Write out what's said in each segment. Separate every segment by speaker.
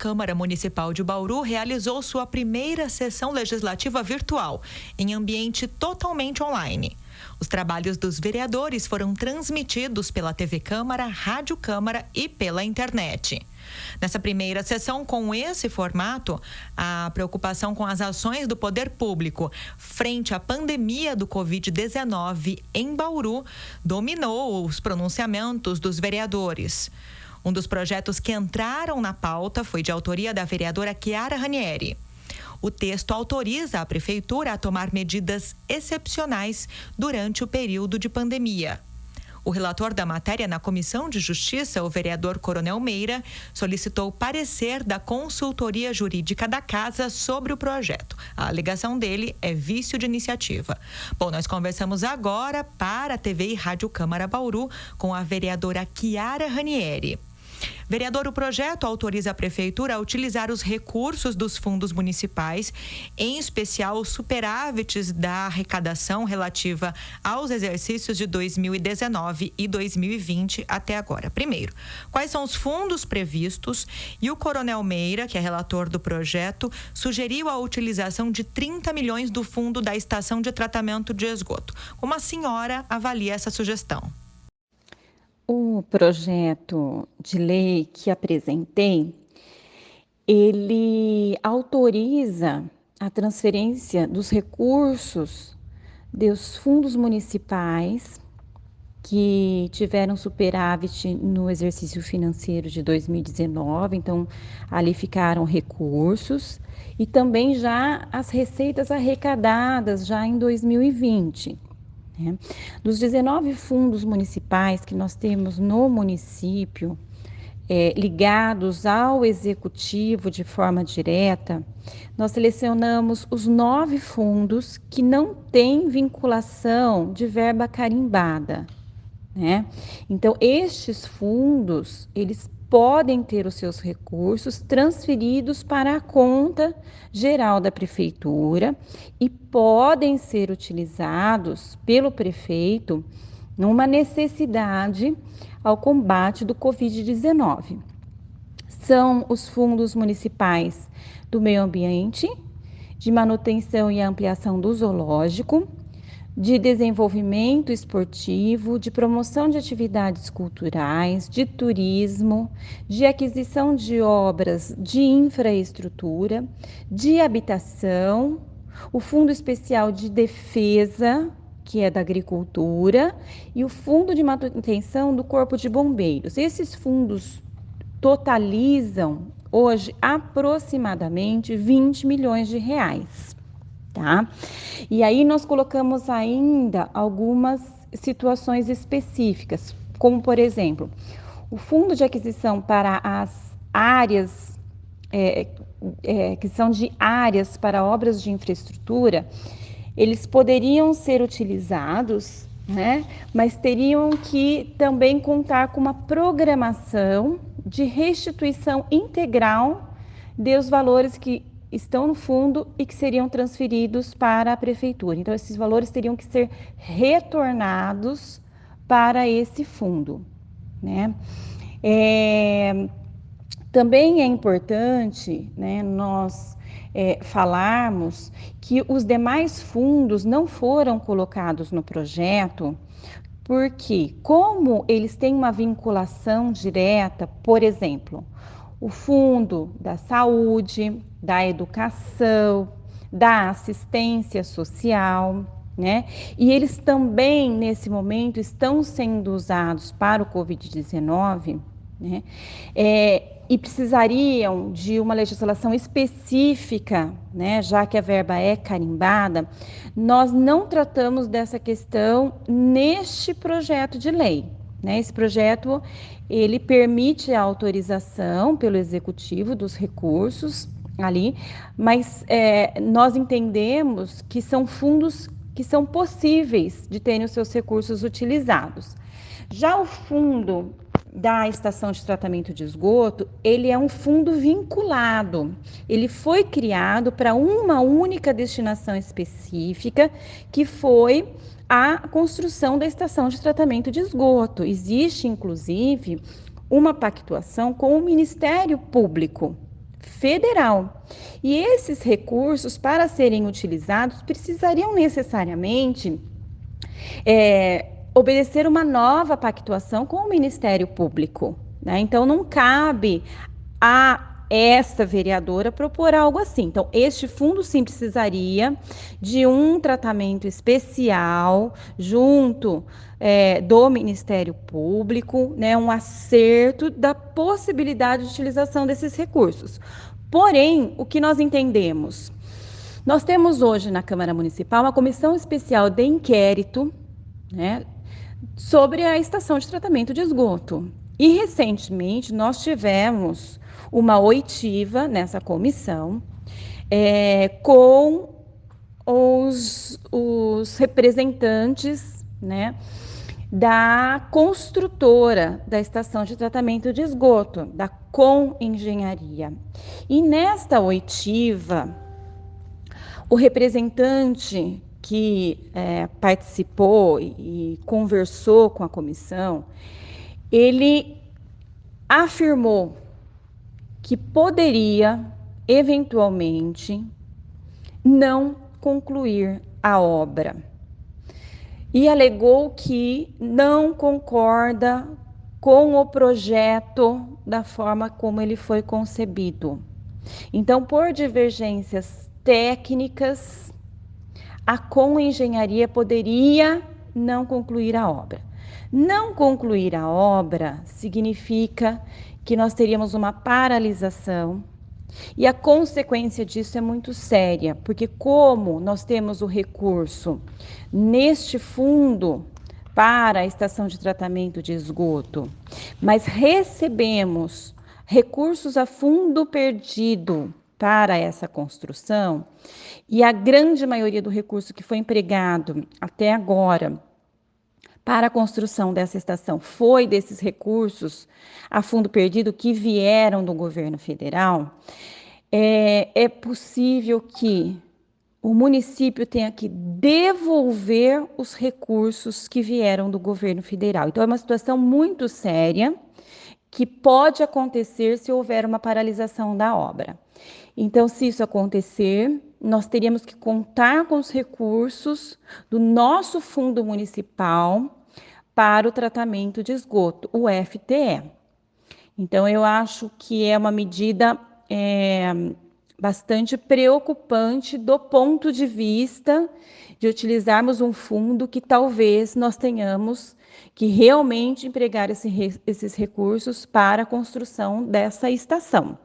Speaker 1: Câmara Municipal de Bauru realizou sua primeira sessão legislativa virtual, em ambiente totalmente online. Os trabalhos dos vereadores foram transmitidos pela TV Câmara, Rádio Câmara e pela internet. Nessa primeira sessão, com esse formato, a preocupação com as ações do poder público frente à pandemia do Covid-19 em Bauru dominou os pronunciamentos dos vereadores. Um dos projetos que entraram na pauta foi de autoria da vereadora Chiara Ranieri. O texto autoriza a Prefeitura a tomar medidas excepcionais durante o período de pandemia. O relator da matéria na Comissão de Justiça, o vereador Coronel Meira, solicitou parecer da consultoria jurídica da Casa sobre o projeto. A alegação dele é vício de iniciativa. Bom, nós conversamos agora para a TV e Rádio Câmara Bauru com a vereadora Chiara Ranieri. Vereador, o projeto autoriza a Prefeitura a utilizar os recursos dos fundos municipais, em especial os superávites da arrecadação relativa aos exercícios de 2019 e 2020 até agora. Primeiro, quais são os fundos previstos? E o Coronel Meira, que é relator do projeto, sugeriu a utilização de 30 milhões do fundo da estação de tratamento de esgoto. Como a senhora avalia essa sugestão?
Speaker 2: O projeto de lei que apresentei, ele autoriza a transferência dos recursos dos fundos municipais que tiveram superávit no exercício financeiro de 2019, então ali ficaram recursos, e também já as receitas arrecadadas já em 2020. Dos 19 fundos municipais que nós temos no município, ligados ao executivo de forma direta, nós selecionamos os 9 fundos que não têm vinculação de verba carimbada, né? Então, estes fundos, eles podem ter os seus recursos transferidos para a conta geral da prefeitura e podem ser utilizados pelo prefeito numa necessidade ao combate do Covid-19. São os fundos municipais do meio ambiente, de manutenção e ampliação do zoológico, de desenvolvimento esportivo, de promoção de atividades culturais, de turismo, de aquisição de obras de infraestrutura, de habitação, o Fundo Especial de Defesa, que é da agricultura, e o Fundo de Manutenção do Corpo de Bombeiros. Esses fundos totalizam hoje aproximadamente 20 milhões de reais. Tá? E aí nós colocamos ainda algumas situações específicas, como por exemplo, o fundo de aquisição para as áreas que são de áreas para obras de infraestrutura, eles poderiam ser utilizados, né? Mas teriam que também contar com uma programação de restituição integral dos valores que estão no fundo e que seriam transferidos para a prefeitura. Então, esses valores teriam que ser retornados para esse fundo, né? Também é importante, né, nós falarmos que os demais fundos não foram colocados no projeto, porque como eles têm uma vinculação direta, por exemplo, o fundo da saúde, da educação, da assistência social, né? E eles também, nesse momento, estão sendo usados para o Covid-19, né? E precisariam de uma legislação específica, né? Já que a verba é carimbada, nós não tratamos dessa questão neste projeto de lei. Esse projeto, ele permite a autorização pelo executivo dos recursos ali, mas nós entendemos que são fundos que são possíveis de terem os seus recursos utilizados. Já o fundo da estação de tratamento de esgoto, ele é um fundo vinculado. Ele foi criado para uma única destinação específica, que foi a construção da estação de tratamento de esgoto. Existe, inclusive, uma pactuação com o Ministério Público federal. E esses recursos, para serem utilizados, precisariam necessariamente obedecer uma nova pactuação com o Ministério Público, né? Então, não cabe a esta vereadora propor algo assim. Então, este fundo sim precisaria de um tratamento especial junto do Ministério Público, né, um acerto da possibilidade de utilização desses recursos. Porém, o que nós entendemos? Nós temos hoje na Câmara Municipal uma comissão especial de inquérito, né, sobre a estação de tratamento de esgoto. E recentemente nós tivemos uma oitiva nessa comissão com os representantes, né, da construtora da estação de tratamento de esgoto, da Com Engenharia. E nesta oitiva, o representante que participou e conversou com a comissão, ele afirmou que poderia, eventualmente, não concluir a obra. E alegou que não concorda com o projeto da forma como ele foi concebido. Então, por divergências técnicas, a Com Engenharia poderia não concluir a obra. Não concluir a obra significa que nós teríamos uma paralisação, e a consequência disso é muito séria, porque como nós temos o recurso neste fundo para a estação de tratamento de esgoto, mas recebemos recursos a fundo perdido para essa construção, e a grande maioria do recurso que foi empregado até agora para a construção dessa estação foi desses recursos a fundo perdido que vieram do governo federal, é possível que o município tenha que devolver os recursos que vieram do governo federal. Então, é uma situação muito séria que pode acontecer se houver uma paralisação da obra. Então, se isso acontecer, nós teríamos que contar com os recursos do nosso fundo municipal para o tratamento de esgoto, o FTE. Então, eu acho que é uma medida bastante preocupante do ponto de vista de utilizarmos um fundo que talvez nós tenhamos que realmente empregar esses recursos para a construção dessa estação.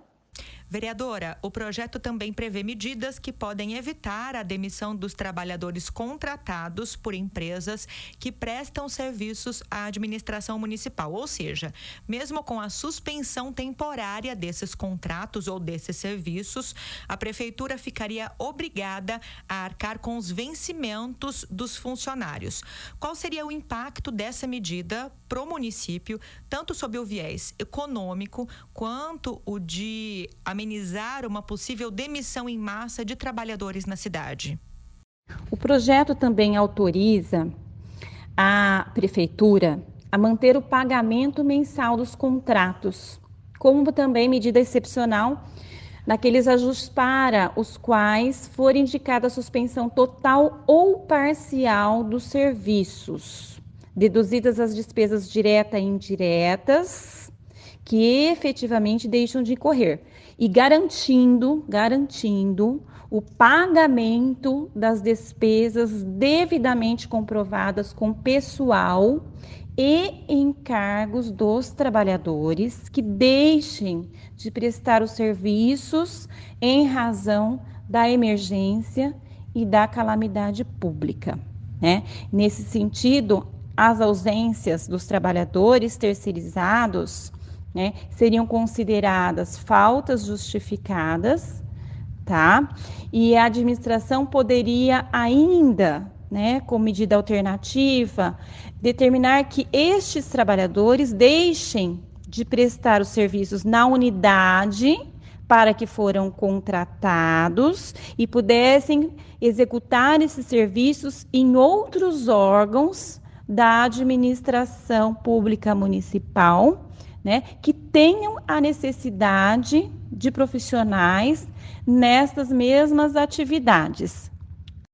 Speaker 1: Vereadora, o projeto também prevê medidas que podem evitar a demissão dos trabalhadores contratados por empresas que prestam serviços à administração municipal. Ou seja, mesmo com a suspensão temporária desses contratos ou desses serviços, a prefeitura ficaria obrigada a arcar com os vencimentos dos funcionários. Qual seria o impacto dessa medida para o município, tanto sob o viés econômico quanto o de amenizar uma possível demissão em massa de trabalhadores na cidade?
Speaker 2: O projeto também autoriza a prefeitura a manter o pagamento mensal dos contratos, como também medida excepcional naqueles ajustes para os quais for indicada a suspensão total ou parcial dos serviços, deduzidas as despesas diretas e indiretas que efetivamente deixam de incorrer, e garantindo o pagamento das despesas devidamente comprovadas com pessoal e encargos dos trabalhadores que deixem de prestar os serviços em razão da emergência e da calamidade pública, né? Nesse sentido, as ausências dos trabalhadores terceirizados, né, seriam consideradas faltas justificadas, tá? E a administração poderia ainda, né, como medida alternativa, determinar que estes trabalhadores deixem de prestar os serviços na unidade para que foram contratados e pudessem executar esses serviços em outros órgãos da administração pública municipal, né, que tenham a necessidade de profissionais nestas mesmas atividades.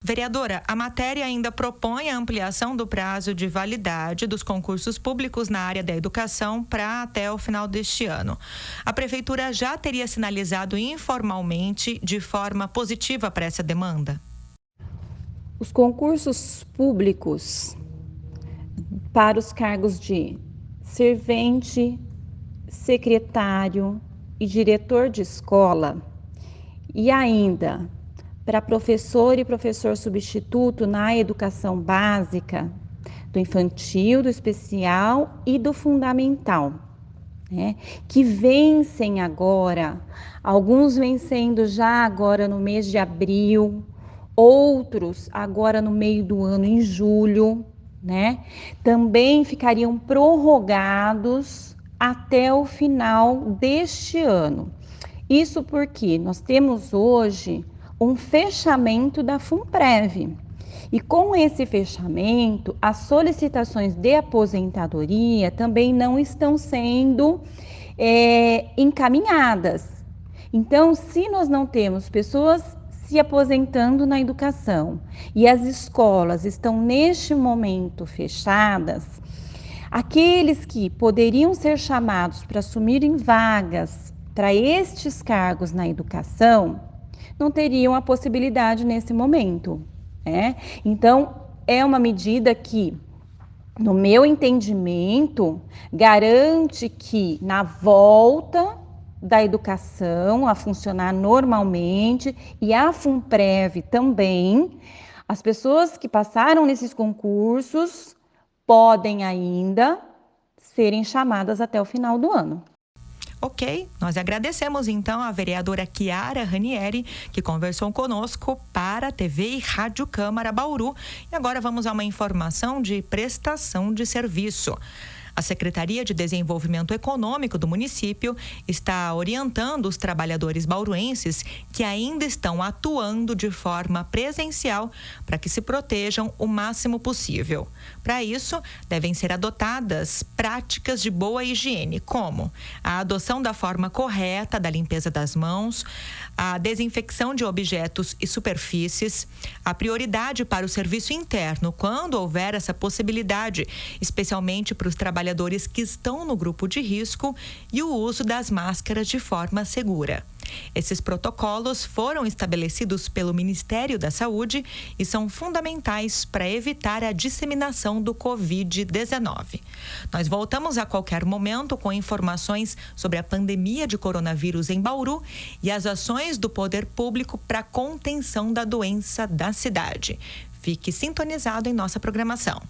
Speaker 1: Vereadora, a matéria ainda propõe a ampliação do prazo de validade dos concursos públicos na área da educação para até o final deste ano. A Prefeitura já teria sinalizado informalmente de forma positiva para essa demanda?
Speaker 2: Os concursos públicos para os cargos de servente, secretário e diretor de escola, e ainda para professor e professor substituto na educação básica, do infantil, do especial e do fundamental, né? Que vencem agora, alguns vencendo já agora no mês de abril, outros agora no meio do ano, em julho, né? Também ficariam prorrogados até o final deste ano. Isso porque nós temos hoje um fechamento da FUNPREV. E com esse fechamento, as solicitações de aposentadoria também não estão sendo encaminhadas. Então, se nós não temos pessoas se aposentando na educação e as escolas estão neste momento fechadas, aqueles que poderiam ser chamados para assumirem vagas para estes cargos na educação não teriam a possibilidade nesse momento, né? Então, é uma medida que, no meu entendimento, garante que na volta da educação a funcionar normalmente e a FUNPREV também, as pessoas que passaram nesses concursos podem ainda serem chamadas até o final do ano.
Speaker 1: Ok, nós agradecemos então a vereadora Chiara Ranieri, que conversou conosco para a TV e Rádio Câmara Bauru. E agora vamos a uma informação de prestação de serviço. A Secretaria de Desenvolvimento Econômico do município está orientando os trabalhadores bauruenses que ainda estão atuando de forma presencial para que se protejam o máximo possível. Para isso, devem ser adotadas práticas de boa higiene, como a adoção da forma correta da limpeza das mãos, a desinfecção de objetos e superfícies, a prioridade para o serviço interno quando houver essa possibilidade, especialmente para os trabalhadores que estão no grupo de risco, e o uso das máscaras de forma segura. Esses protocolos foram estabelecidos pelo Ministério da Saúde e são fundamentais para evitar a disseminação do Covid-19. Nós voltamos a qualquer momento com informações sobre a pandemia de coronavírus em Bauru e as ações do poder público para a contenção da doença da cidade. Fique sintonizado em nossa programação.